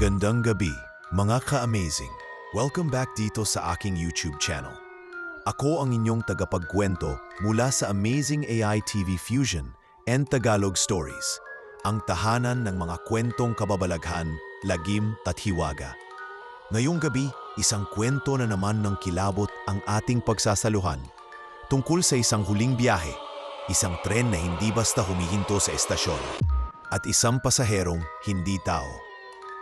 Magandang gabi, mga ka-amazing. Welcome back dito sa aking YouTube channel. Ako ang inyong tagapagkwento mula sa Amazing AI TV Fusion and Tagalog Stories, ang tahanan ng mga kwentong kababalaghan, lagim at hiwaga. Ngayong gabi, isang kwento na naman ng kilabot ang ating pagsasaluhan tungkol sa isang huling biyahe, isang tren na hindi basta humihinto sa estasyon, at isang pasaherong hindi tao.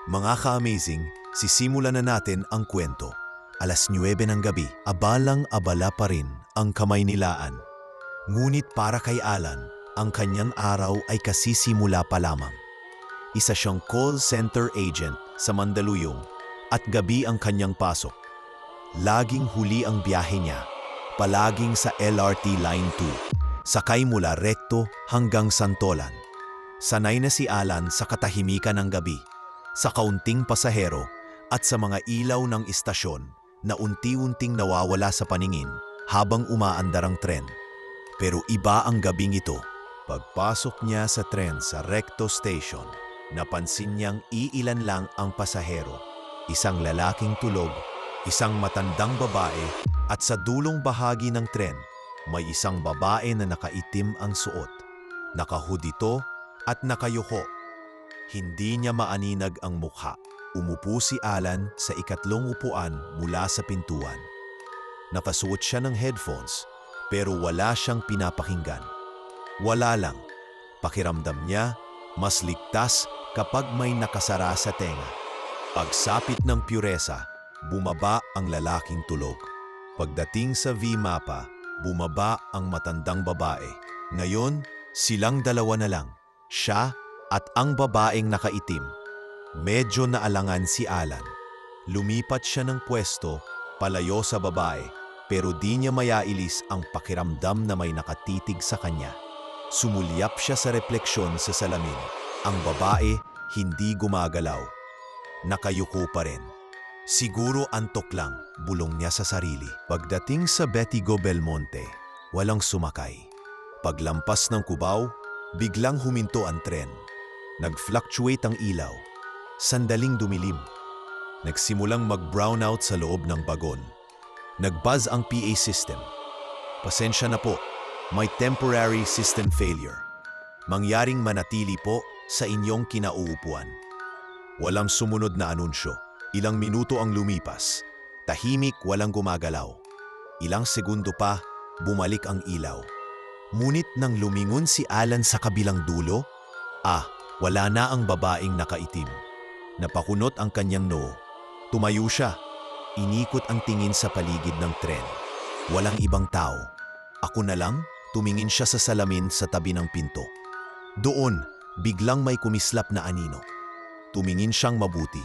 Mga ka-amazing, sisimulan na natin ang kwento. Alas 9 ng gabi, abalang-abala pa rin ang Kamaynilaan. Ngunit para kay Alan, ang kanyang araw ay kasisimula pa lamang. Isa siyang call center agent sa Mandaluyong at gabi ang kanyang pasok. Laging huli ang biyahe niya, palaging sa LRT Line 2, sakay mula Recto hanggang Santolan. Sanay na si Alan sa katahimikan ng gabi, sa kaunting pasahero at sa mga ilaw ng istasyon na unti-unting nawawala sa paningin habang umaandar ang tren. Pero iba ang gabing ito. Pagpasok niya sa tren sa Recto Station, napansin niyang iilan lang ang pasahero. Isang lalaking tulog, isang matandang babae, at sa dulong bahagi ng tren, may isang babae na nakaitim ang suot. Naka-hoodie ito at nakayuko. Hindi niya maaninag ang mukha. Umupo si Alan sa ikatlong upuan mula sa pintuan. Nakasuot siya ng headphones pero wala siyang pinapakinggan. Wala lang. Pakiramdam niya, mas ligtas kapag may nakasara sa tenga. Pagsapit ng Puresa, bumaba ang lalaking tulog. Pagdating sa V-Mapa, bumaba ang matandang babae. Ngayon, silang dalawa na lang. Siya at ang babaeng nakaitim. Medyo naalangan si Alan. Lumipat siya ng pwesto, palayo sa babae, pero di niya mayailis ang pakiramdam na may nakatitig sa kanya. Sumulyap siya sa refleksyon sa salamin. Ang babae hindi gumagalaw. Nakayuko pa rin. Siguro antok lang, bulong niya sa sarili. Pagdating sa Betigo Belmonte, walang sumakay. Paglampas ng Cubao, biglang huminto ang tren. Nag-fluctuate ang ilaw. Sandaling dumilim. Nagsimulang mag-brownout sa loob ng bagon. Nag-buzz ang PA system. Pasensya na po, may temporary system failure. Mangyaring manatili po sa inyong kinauupuan. Walang sumunod na anunsyo. Ilang minuto ang lumipas. Tahimik, walang gumagalaw. Ilang segundo pa, bumalik ang ilaw. Ngunit nang lumingon si Alan sa kabilang dulo, wala na ang babaeng nakaitim. Napakunot ang kanyang noo. Tumayo siya. Inikot ang tingin sa paligid ng tren. Walang ibang tao. Ako na lang, tumingin siya sa salamin sa tabi ng pinto. Doon, biglang may kumislap na anino. Tumingin siyang mabuti.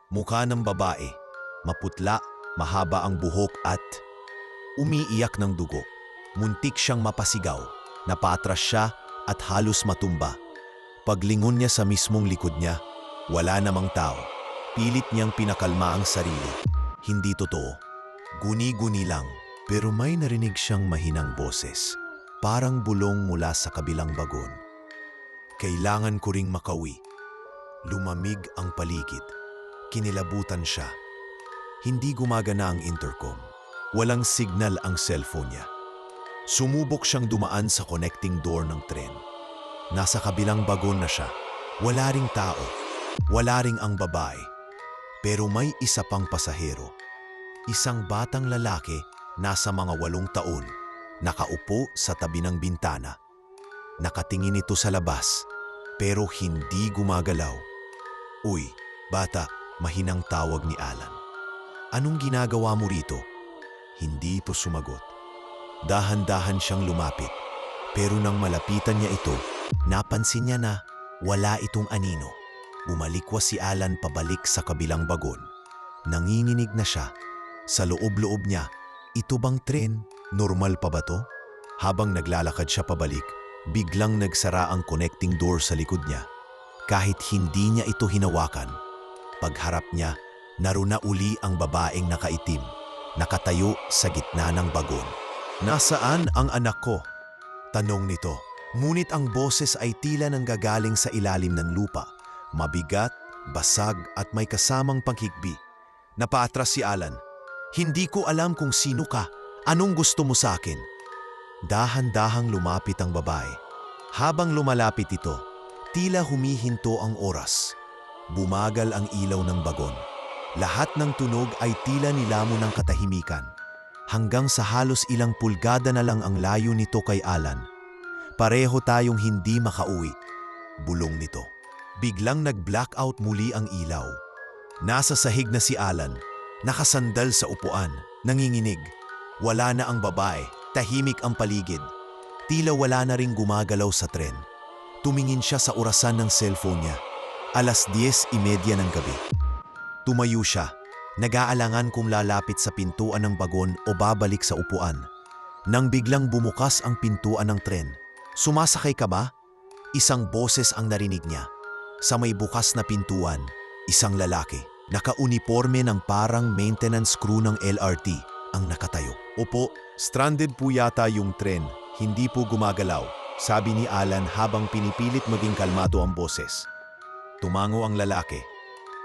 Mukha ng babae, maputla, mahaba ang buhok at umiiyak ng dugo. Muntik siyang mapasigaw. Napatras siya at halos matumba. Paglingon niya sa mismong likod niya, wala namang tao. Pilit niyang pinakalma ang sarili. Hindi totoo. Guni-guni lang, pero may narinig siyang mahinang boses. Parang bulong mula sa kabilang bagon. Kailangan ko ring makauwi. Lumamig ang paligid. Kinilabutan siya. Hindi gumagana ang intercom. Walang signal ang cellphone niya. Sumubok siyang dumaan sa connecting door ng tren. Nasa kabilang bagon na siya. Wala ring tao. Wala ring ang babae. Pero may isa pang pasahero. Isang batang lalaki nasa mga 8 taon. Nakaupo sa tabi ng bintana. Nakatingin ito sa labas. Pero hindi gumagalaw. Uy, bata, mahinang tawag ni Alan. Anong ginagawa mo rito? Hindi po sumagot. Dahan-dahan siyang lumapit. Pero nang malapitan niya ito, napansin niya na wala itong anino. Bumalikwas si Alan pabalik sa kabilang bagon. Nanginginig na siya. Sa loob-loob niya, ito bang tren? Normal pa ba to? Habang naglalakad siya pabalik, biglang nagsara ang connecting door sa likod niya. Kahit hindi niya ito hinawakan, pagharap niya, naruna uli ang babaeng nakaitim, nakatayo sa gitna ng bagon. Nasaan ang anak ko? Tanong nito. Ngunit ang boses ay tila nanggagaling sa ilalim ng lupa. Mabigat basag at may kasamang panghigbi. Napaatras si Alan. Hindi ko alam kung sino ka. Anong gusto mo sa akin? Dahan-dahang lumapit ang babae. Habang lumalapit ito, tila humihinto ang oras. Bumagal ang ilaw ng bagon. Lahat ng tunog ay tila nilamon ng katahimikan. Hanggang sa halos ilang pulgada na lang ang layo nito kay Alan. Pareho tayong hindi makauwi. Bulong nito. Biglang nag-blackout muli ang ilaw. Nasa sahig na si Alan, nakasandal sa upuan, nanginginig. Wala na ang babae, tahimik ang paligid. Tila wala na ring gumagalaw sa tren. Tumingin siya sa orasan ng cellphone niya. 10:30 ng gabi. Tumayo siya, nag-aalangan kung lalapit sa pintuan ng bagon o babalik sa upuan. Nang biglang bumukas ang pintuan ng tren. Sumasakay ka ba? Isang boses ang narinig niya. Sa may bukas na pintuan, isang lalaki, naka-uniforme ng parang maintenance crew ng LRT, ang nakatayo. Opo, stranded po yata yung tren, hindi po gumagalaw, sabi ni Alan habang pinipilit maging kalmado ang boses. Tumango ang lalaki.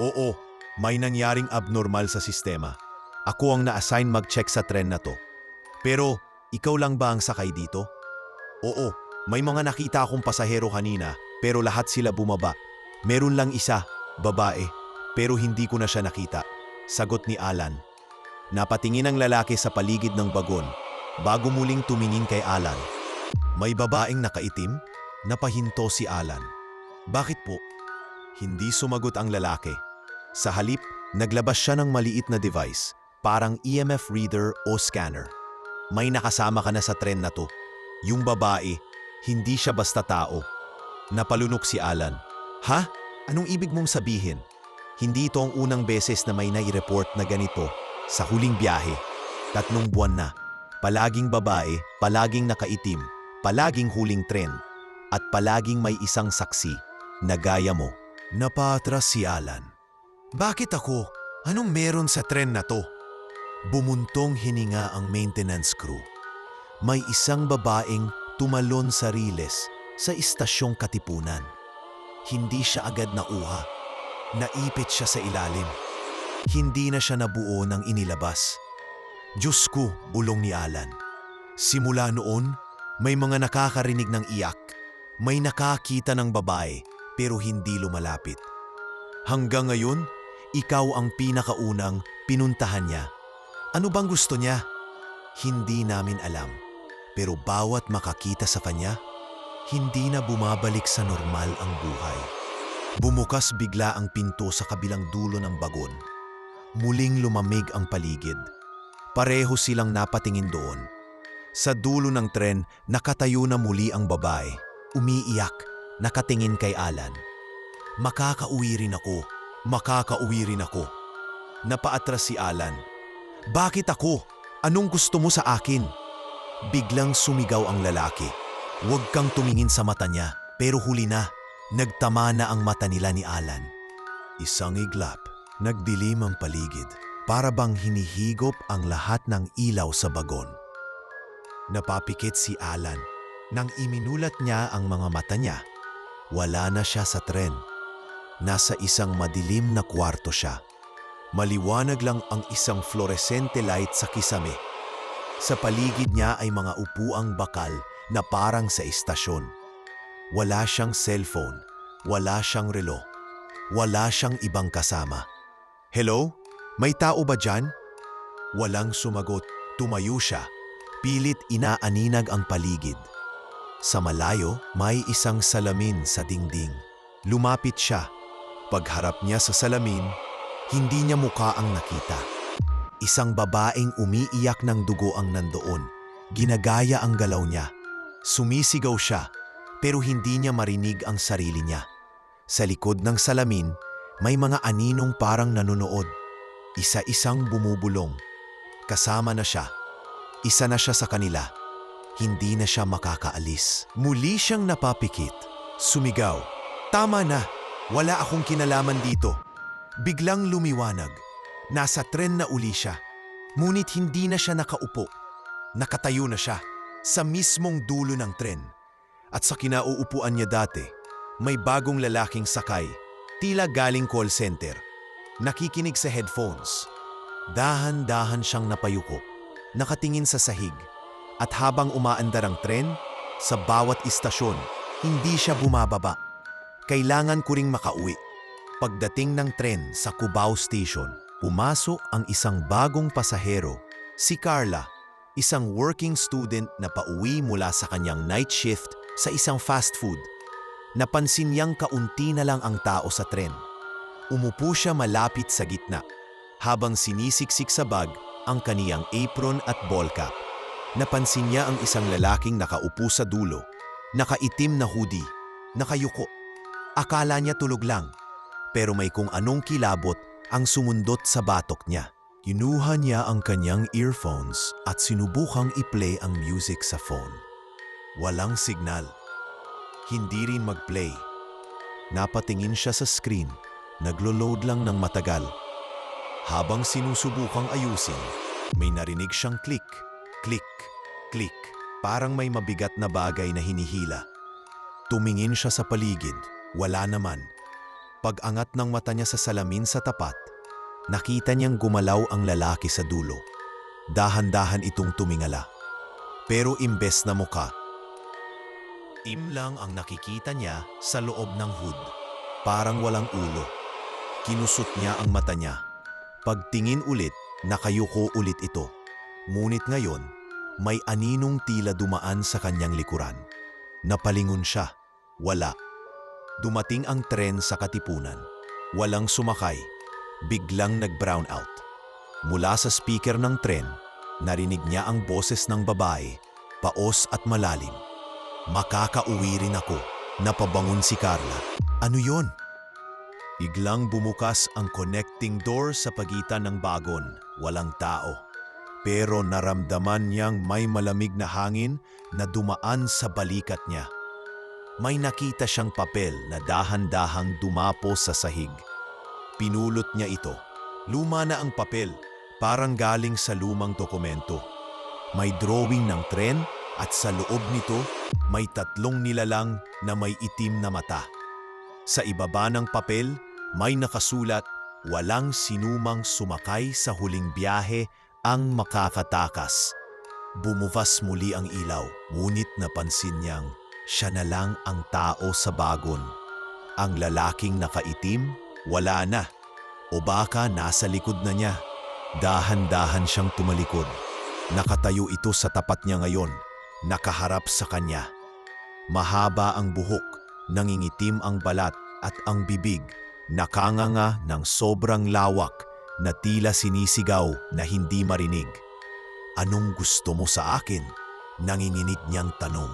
Oo, may nangyaring abnormal sa sistema. Ako ang na-assign mag-check sa tren na to. Pero, ikaw lang ba ang sakay dito? Oo, may mga nakita akong pasahero kanina, pero lahat sila bumaba. Meron lang isa, babae, pero hindi ko na siya nakita. Sagot ni Alan. Napatingin ang lalaki sa paligid ng bagon, bago muling tumingin kay Alan. May babaeng nakaitim? Napahinto si Alan. Bakit po? Hindi sumagot ang lalaki. Sa halip, naglabas siya ng maliit na device, parang EMF reader o scanner. May nakasama ka na sa tren na to. Yung babae, hindi siya basta tao. Napalunok si Alan. Ha? Anong ibig mong sabihin? Hindi ito ang unang beses na may nai-report na ganito sa huling biyahe. 3 buwan na. Palaging babae, palaging nakaitim, palaging huling tren, at palaging may isang saksi na gaya mo. Napaatras si Alan. Bakit ako? Anong meron sa tren na to? Bumuntong hininga ang maintenance crew. May isang babaeng tumalon sa riles sa istasyong Katipunan. Hindi siya agad nauha. Naipit siya sa ilalim. Hindi na siya nabuo ng inilabas. Diyos ko, bulong ni Alan. Simula noon, may mga nakakarinig ng iyak. May nakakita ng babae pero hindi lumalapit. Hanggang ngayon, ikaw ang pinakaunang pinuntahan niya. Ano bang gusto niya? Hindi namin alam. Pero bawat makakita sa kanya, hindi na bumabalik sa normal ang buhay. Bumukas bigla ang pinto sa kabilang dulo ng bagon. Muling lumamig ang paligid. Pareho silang napatingin doon. Sa dulo ng tren, nakatayo na muli ang babae. Umiiyak, nakatingin kay Alan. Makakauwi rin ako. Makakauwi rin ako. Napaatras si Alan. Bakit ako? Anong gusto mo sa akin? Biglang sumigaw ang lalaki. Huwag kang tumingin sa mata niya, pero huli na. Nagtama na ang mata nila ni Alan. Isang iglap, nagdilim ang paligid, para bang hinihigop ang lahat ng ilaw sa bagon. Napapikit si Alan. Nang iminulat niya ang mga mata niya, wala na siya sa tren. Nasa isang madilim na kwarto siya. Maliwanag lang ang isang fluorescente light sa kisame. Sa paligid niya ay mga upuang bakal na parang sa istasyon. Wala siyang cellphone, wala siyang relo, wala siyang ibang kasama. Hello? May tao ba dyan? Walang sumagot. Tumayo siya. Pilit inaaninag ang paligid. Sa malayo, may isang salamin sa dingding. Lumapit siya. Pagharap niya sa salamin, hindi niya mukha ang nakita. Isang babaeng umiiyak ng dugo ang nandoon. Ginagaya ang galaw niya. Sumisigaw siya, pero hindi niya marinig ang sarili niya. Sa likod ng salamin, may mga aninong parang nanonood. Isa-isang bumubulong. Kasama na siya. Isa na siya sa kanila. Hindi na siya makakaalis. Muli siyang napapikit. Sumigaw. Tama na. Wala akong kinalaman dito. Biglang lumiwanag. Nasa tren na uli siya. Ngunit hindi na siya nakaupo. Nakatayo na siya sa mismong dulo ng tren. At sa kinauupuan niya dati, may bagong lalaking sakay. Tila galing call center. Nakikinig sa headphones. Dahan-dahan siyang napayuko, nakatingin sa sahig. At habang umaandar ang tren, sa bawat istasyon, hindi siya bumababa. Kailangan ko ring makauwi. Pagdating ng tren sa Cubao Station, pumasok ang isang bagong pasahero, si Carla, isang working student na pauwi mula sa kanyang night shift sa isang fast food. Napansin niyang kaunti na lang ang tao sa tren. Umupo siya malapit sa gitna, habang sinisiksik sa bag ang kaniyang apron at ball cap. Napansin niya ang isang lalaking nakaupo sa dulo, nakaitim na hoodie, nakayuko. Akala niya tulog lang, pero may kung anong kilabot ang sumundot sa batok niya. Kinuha niya ang kanyang earphones at sinubukang i-play ang music sa phone. Walang signal. Hindi rin mag-play. Napatingin siya sa screen, naglo-load lang ng matagal. Habang sinusubukang ayusin, may narinig siyang click, click, click. Parang may mabigat na bagay na hinihila. Tumingin siya sa paligid, wala naman. Pag-angat ng mata niya sa salamin sa tapat, nakita niyang gumalaw ang lalaki sa dulo. Dahan-dahan itong tumingala. Pero imbes na mukha, lang ang nakikita niya sa loob ng hood. Parang walang ulo. Kinusot niya ang mata niya. Pagtingin ulit, nakayuko ulit ito. Ngunit ngayon, may aninong tila dumaan sa kanyang likuran. Napalingon siya. Wala. Dumating ang tren sa Katipunan. Walang sumakay. Biglang nag-brown out. Mula sa speaker ng tren, narinig niya ang boses ng babae, paos at malalim. Makakauwi rin ako. Napabangon si Carla. Ano yon? Biglang bumukas ang connecting door sa pagitan ng bagon. Walang tao. Pero naramdaman niyang may malamig na hangin na dumaan sa balikat niya. May nakita siyang papel na dahan-dahang dumapo sa sahig. Pinulot niya ito. Luma na ang papel, parang galing sa lumang dokumento. May drawing ng tren at sa loob nito may 3 nilalang na may itim na mata. Sa ibaba ng papel, may nakasulat, walang sinumang sumakay sa huling biyahe ang makakatakas. Bumukas muli ang ilaw, ngunit napansin niyang siya na lang ang tao sa bagon. Ang lalaking nakaitim, wala na. O baka nasa likod na niya. Dahan-dahan siyang tumalikod. Nakatayo ito sa tapat niya ngayon, nakaharap sa kanya. Mahaba ang buhok, nangingitim ang balat at ang bibig, nakanganga ng sobrang lawak na tila sinisigaw na hindi marinig. Anong gusto mo sa akin? Nanginginig niyang tanong.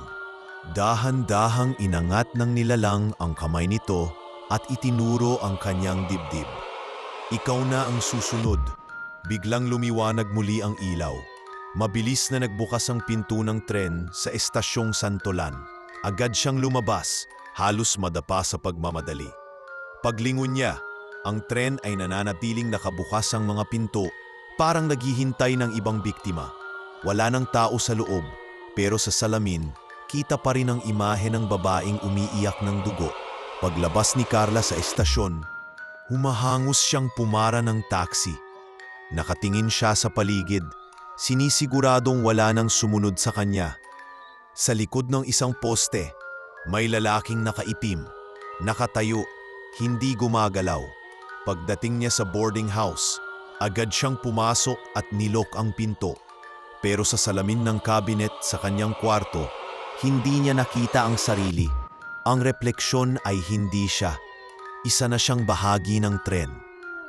Dahan-dahang inangat ng nilalang ang kamay nito at itinuro ang kanyang dibdib. Ikaw na ang susunod. Biglang lumiwanag muli ang ilaw. Mabilis na nagbukas ang pinto ng tren sa estasyong Santolan. Agad siyang lumabas, halos madapa sa pagmamadali. Paglingon niya, ang tren ay nananatiling nakabukas ang mga pinto, parang naghihintay ng ibang biktima. Wala nang tao sa loob, pero sa salamin, kita pa rin ang imahe ng babaeng umiiyak ng dugo. Paglabas ni Carla sa estasyon, humahangos siyang pumara ng taxi. Nakatingin siya sa paligid, sinisiguradong wala nang sumunod sa kanya. Sa likod ng isang poste, may lalaking nakaitim, nakatayo, hindi gumagalaw. Pagdating niya sa boarding house, agad siyang pumasok at nilok ang pinto. Pero sa salamin ng cabinet sa kanyang kwarto, hindi niya nakita ang sarili. Ang refleksyon ay hindi siya. Isa na siyang bahagi ng tren.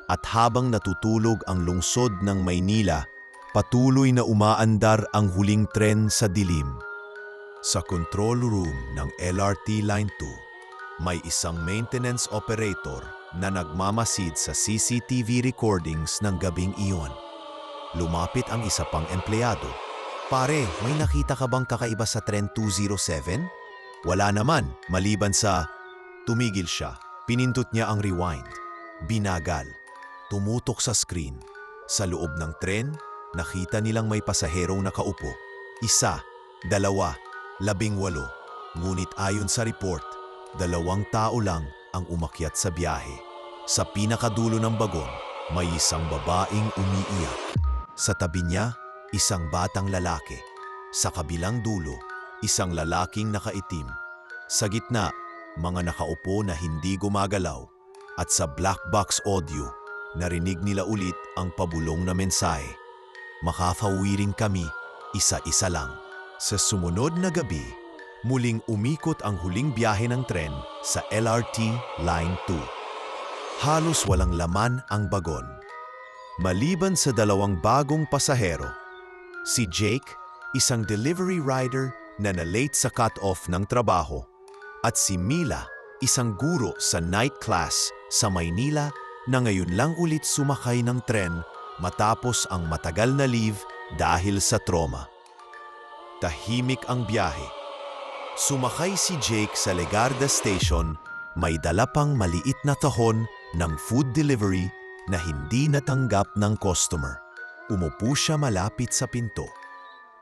At habang natutulog ang lungsod ng Maynila, patuloy na umaandar ang huling tren sa dilim. Sa control room ng LRT Line 2, may isang maintenance operator na nagmamasid sa CCTV recordings ng gabing iyon. Lumapit ang isa pang empleyado. Pare, may nakita ka bang kakaiba sa tren 207? Wala naman, maliban sa... Tumigil siya. Pinindot niya ang rewind. Binagal. Tumutok sa screen. Sa loob ng tren, nakita nilang may pasaherong nakaupo. 1, 2, 18. Ngunit ayon sa report, 2 tao lang ang umakyat sa biyahe. Sa pinakadulo ng bagon, may isang babaeng umiiyak. Sa tabi niya, isang batang lalaki. Sa kabilang dulo, isang lalaking nakaitim. Sa gitna, mga nakaupo na hindi gumagalaw. At sa black box audio, narinig nila ulit ang pabulong na mensahe. Makafawirin kami, isa-isa lang. Sa sumunod na gabi, muling umikot ang huling biyahe ng tren sa LRT Line 2. Halos walang laman ang bagon. Maliban sa 2 bagong pasahero, si Jake, isang delivery rider na na-late sa cut-off ng trabaho, at si Mila, isang guro sa night class sa Maynila na ngayon lang ulit sumakay ng tren matapos ang matagal na leave dahil sa trauma. Tahimik ang biyahe. Sumakay si Jake sa Legarda Station, may dala pang maliit na tahon ng food delivery na hindi natanggap ng customer. Umupo siya malapit sa pinto.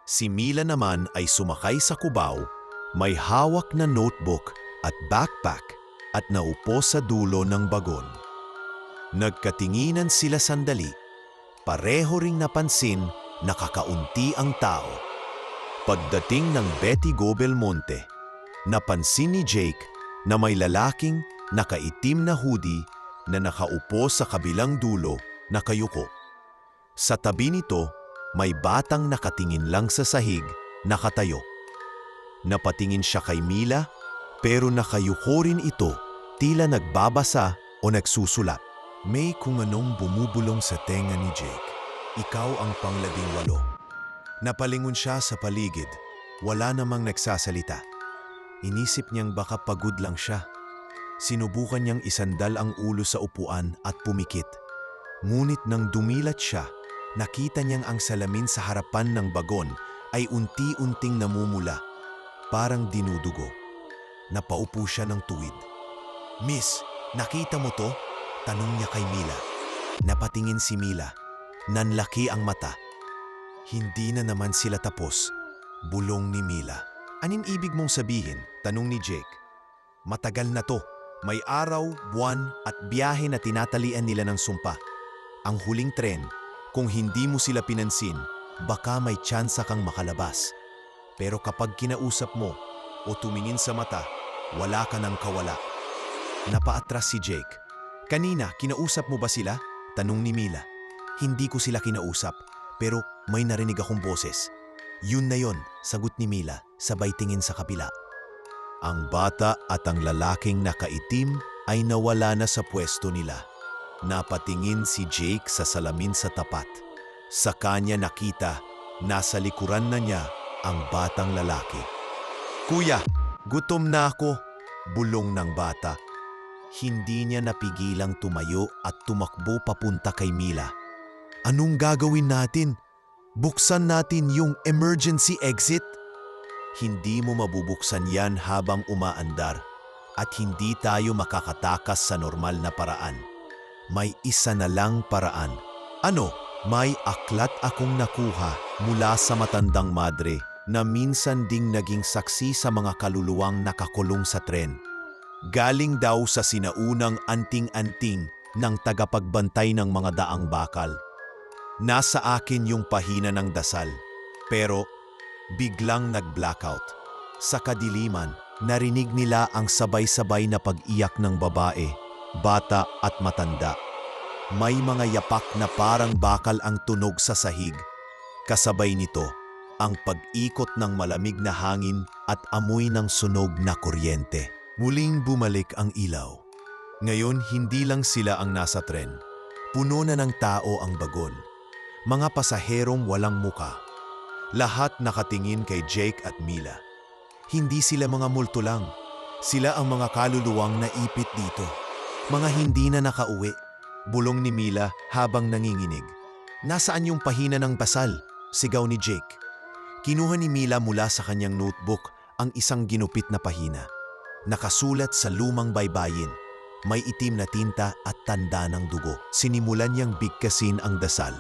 Si Mila naman ay sumakay sa kubaw, may hawak na notebook at backpack at naupo sa dulo ng bagon. Nagkatinginan sila sandali. Pareho ring napansin na kakaunti ang tao. Pagdating ng Betty Go Belmonte, napansin ni Jake na may lalaking nakaitim na hoodie na nakaupo sa kabilang dulo nakayuko. Sa tabi nito, may batang nakatingin lang sa sahig, nakatayo. Napatingin siya kay Mila, pero nakayuko rin ito, tila nagbabasa o nagsusulat. May kung anong bumubulong sa tenga ni Jake. Ikaw ang pang-18. Napalingon siya sa paligid, wala namang nagsasalita. Inisip niyang baka pagod lang siya. Sinubukan niyang isandal ang ulo sa upuan at pumikit. Ngunit nang dumilat siya, nakita niyang ang salamin sa harapan ng bagon ay unti-unting namumula, parang dinudugo. Napaupo siya ng tuwid. "Miss, nakita mo to?" Tanong niya kay Mila. Napatingin si Mila. Nanlaki ang mata. Hindi na naman sila tapos. Bulong ni Mila. "Anin ibig mong sabihin?" Tanong ni Jake. "Matagal na to. May araw, buwan at biyahe na tinatalian nila ng sumpa. Ang huling tren, kung hindi mo sila pinansin, baka may tsansa kang makalabas. Pero kapag kinausap mo o tumingin sa mata, wala ka nang kawala." Napaatras si Jake. "Kanina, kinausap mo ba sila?" Tanong ni Mila. "Hindi ko sila kinausap, pero may narinig akong boses." "Yun na yon," sagot ni Mila, sabay tingin sa kabila. Ang bata at ang lalaking nakaitim ay nawala na sa pwesto nila. Napatingin si Jake sa salamin sa tapat. Sa kanya nakita, nasa likuran na niya ang batang lalaki. "Kuya, gutom na ako," bulong ng bata. Hindi niya napigilang tumayo at tumakbo papunta kay Mila. "Anong gagawin natin? Buksan natin yung emergency exit?" "Hindi mo mabubuksan yan habang umaandar at hindi tayo makakatakas sa normal na paraan. May isa na lang paraan." "Ano?" "May aklat akong nakuha mula sa matandang madre na minsan ding naging saksi sa mga kaluluwang nakakulong sa tren. Galing daw sa sinaunang anting-anting ng tagapagbantay ng mga daang bakal. Nasa akin yung pahina ng dasal, pero biglang nag-blackout. Sa kadiliman, narinig nila ang sabay-sabay na pag-iyak ng babae, bata at matanda. May mga yapak na parang bakal ang tunog sa sahig. Kasabay nito, ang pag-ikot ng malamig na hangin at amoy ng sunog na kuryente." Muling bumalik ang ilaw. Ngayon, hindi lang sila ang nasa tren. Puno na ng tao ang bagon. Mga pasaherong walang muka. Lahat nakatingin kay Jake at Mila. Hindi sila mga multo lang. Sila ang mga kaluluwang naipit dito. Mga hindi na nakauwi. Bulong ni Mila habang nanginginig. "Nasaan yung pahina ng basal?" Sigaw ni Jake. Kinuha ni Mila mula sa kanyang notebook ang isang ginupit na pahina. Nakasulat sa lumang baybayin. May itim na tinta at tanda ng dugo. Sinimulan niyang bigkasin ang dasal.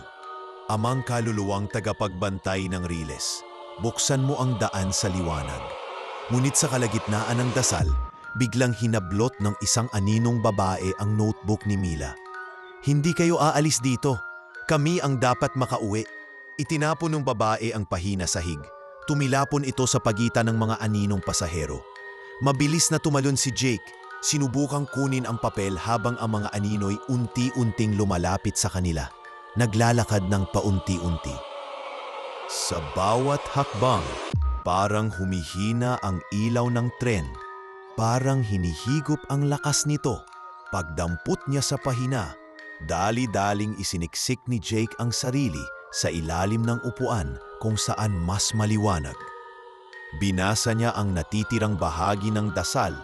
"Amang kaluluwang tagapagbantay ng riles, buksan mo ang daan sa liwanag." Ngunit sa kalagitnaan ng dasal, biglang hinablot ng isang aninong babae ang notebook ni Mila. "Hindi kayo aalis dito. Kami ang dapat makauwi." Itinapon ng babae ang pahina sahig. Tumilapon ito sa pagitan ng mga aninong pasahero. Mabilis na tumalon si Jake. Sinubukang kunin ang papel habang ang mga aninoy unti-unting lumalapit sa kanila. Naglalakad ng paunti-unti. Sa bawat hakbang, parang humihina ang ilaw ng tren. Parang hinihigop ang lakas nito. Pagdampot niya sa pahina, dali-daling isiniksik ni Jake ang sarili sa ilalim ng upuan kung saan mas maliwanag. Binasa niya ang natitirang bahagi ng dasal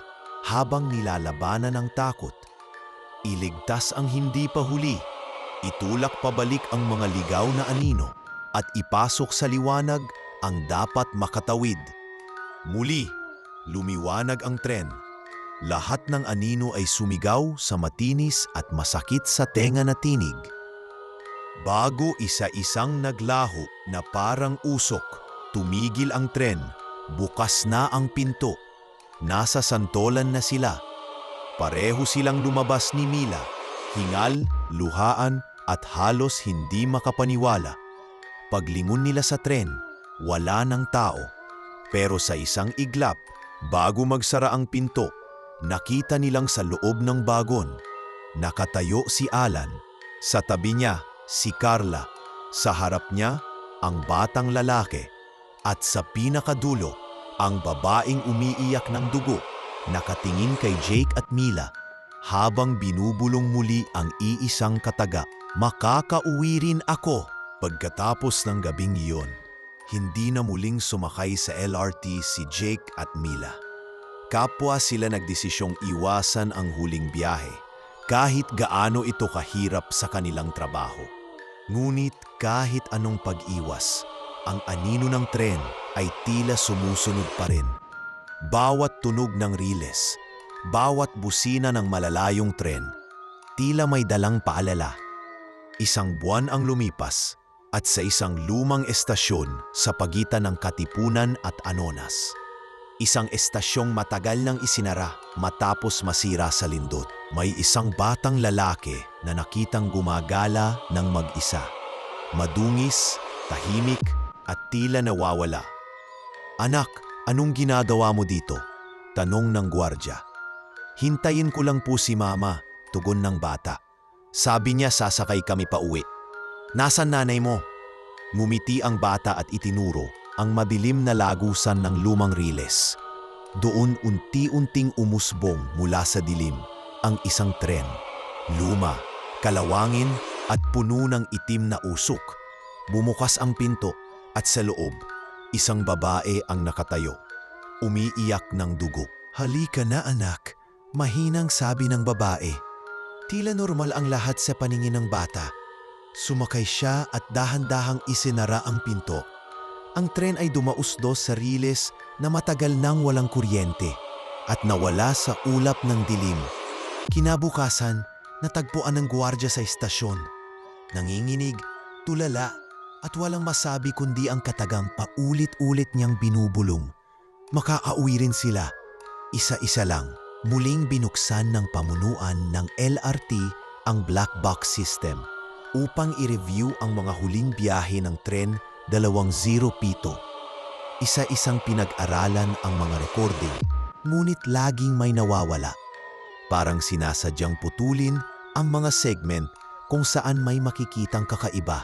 habang nilalabanan ng takot. Iligtas ang hindi pa huli, itulak pabalik ang mga ligaw na anino at ipasok sa liwanag ang dapat makatawid. Muli, lumiwanag ang tren. Lahat ng anino ay sumigaw sa matinis at masakit sa tenga na tinig. Bago isa-isang naglaho na parang usok, tumigil ang tren, bukas na ang pinto. Nasa santolan na sila. Pareho silang lumabas ni Mila, hingal, luhaan at halos hindi makapaniwala. Paglingon nila sa tren, wala ng tao. Pero sa isang iglap, bago magsara ang pinto, nakita nilang sa loob ng bagon. Nakatayo si Alan. Sa tabi niya, si Carla. Sa harap niya, ang batang lalaki. At sa pinakadulo, ang babaeng umiiyak ng dugo, nakatingin kay Jake at Mila habang binubulong muli ang iisang kataga. "Makakauwi rin ako." Pagkatapos ng gabing iyon, hindi na muling sumakay sa LRT si Jake at Mila. Kapwa sila nagdesisyong iwasan ang huling biyahe, kahit gaano ito kahirap sa kanilang trabaho. Ngunit kahit anong pag-iwas, ang anino ng tren ay tila sumusunod pa rin. Bawat tunog ng riles, bawat busina ng malalayong tren, tila may dalang paalala. Isang buwan ang lumipas at sa isang lumang estasyon sa pagitan ng Katipunan at Anonas. Isang estasyong matagal nang isinara matapos masira sa lindot. May isang batang lalaki na nakitang gumagala ng mag-isa. Madungis, tahimik at tila nawawala. "Anak, anong ginagawa mo dito?" tanong ng gwardya. "Hintayin ko lang po si Mama," tugon ng bata. "Sabi niya sasakay kami pa uwi." "Nasaan nanay mo?" Ngumiti ang bata at itinuro ang madilim na lagusan ng lumang riles. Doon unti-unting umusbong mula sa dilim ang isang tren. Luma, kalawangin at puno ng itim na usok. Bumukas ang pinto at sa loob, isang babae ang nakatayo. Umiiyak ng dugo. "Halika na anak," mahinang sabi ng babae. Tila normal ang lahat sa paningin ng bata. Sumakay siya at dahan-dahang isinara ang pinto. Ang tren ay dumausdos sa riles na matagal nang walang kuryente at nawala sa ulap ng dilim. Kinabukasan, natagpuan ng gwardya sa istasyon. Nanginginig, tulala at walang masabi kundi ang katagang paulit-ulit niyang binubulong. Makakauwi rin sila, isa-isa lang. Muling binuksan ng pamunuan ng LRT ang black box system upang i-review ang mga huling biyahe ng tren 207. Isa-isang pinag-aralan ang mga recording, ngunit laging may nawawala. Parang sinasadyang putulin ang mga segment kung saan may makikitang kakaiba.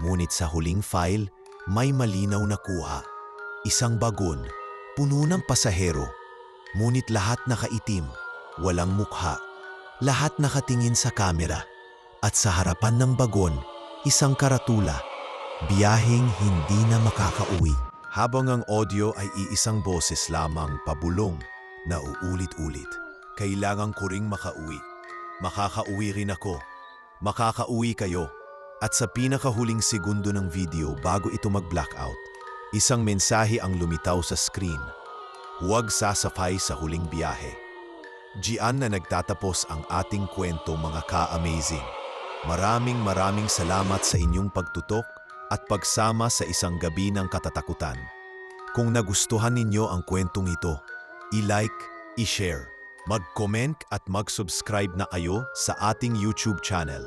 Ngunit sa huling file, may malinaw na kuha. Isang bagon, puno ng pasahero, ngunit lahat nakaitim, walang mukha. Lahat nakatingin sa kamera. At sa harapan ng bagon, isang karatula, biyaheng hindi na makakauwi. Habang ang audio ay iisang boses lamang pabulong na uulit-ulit. "Kailangan ko ring makauwi. Makakauwi rin ako. Makakauwi kayo." At sa pinakahuling segundo ng video bago ito mag-blackout, isang mensahe ang lumitaw sa screen. "Huwag sasakay sa huling biyahe." Diyan na nagtatapos ang ating kwento, mga ka-amazing. Maraming salamat sa inyong pagtutok at pagsama sa isang gabi ng katatakutan. Kung nagustuhan ninyo ang kwentong ito, i-like, i-share, mag-comment at mag-subscribe na kayo sa ating YouTube channel,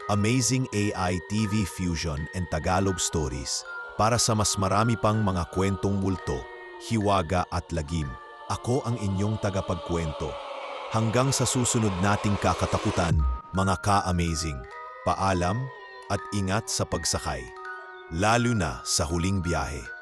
Amazing AI TV Fusion and Tagalog Stories, para sa mas marami pang mga kwentong multo, hiwaga at lagim. Ako ang inyong tagapagkwento. Hanggang sa susunod nating kakatakutan, mga ka-amazing. Paalam at ingat sa pagsakay, lalo na sa huling biyahe.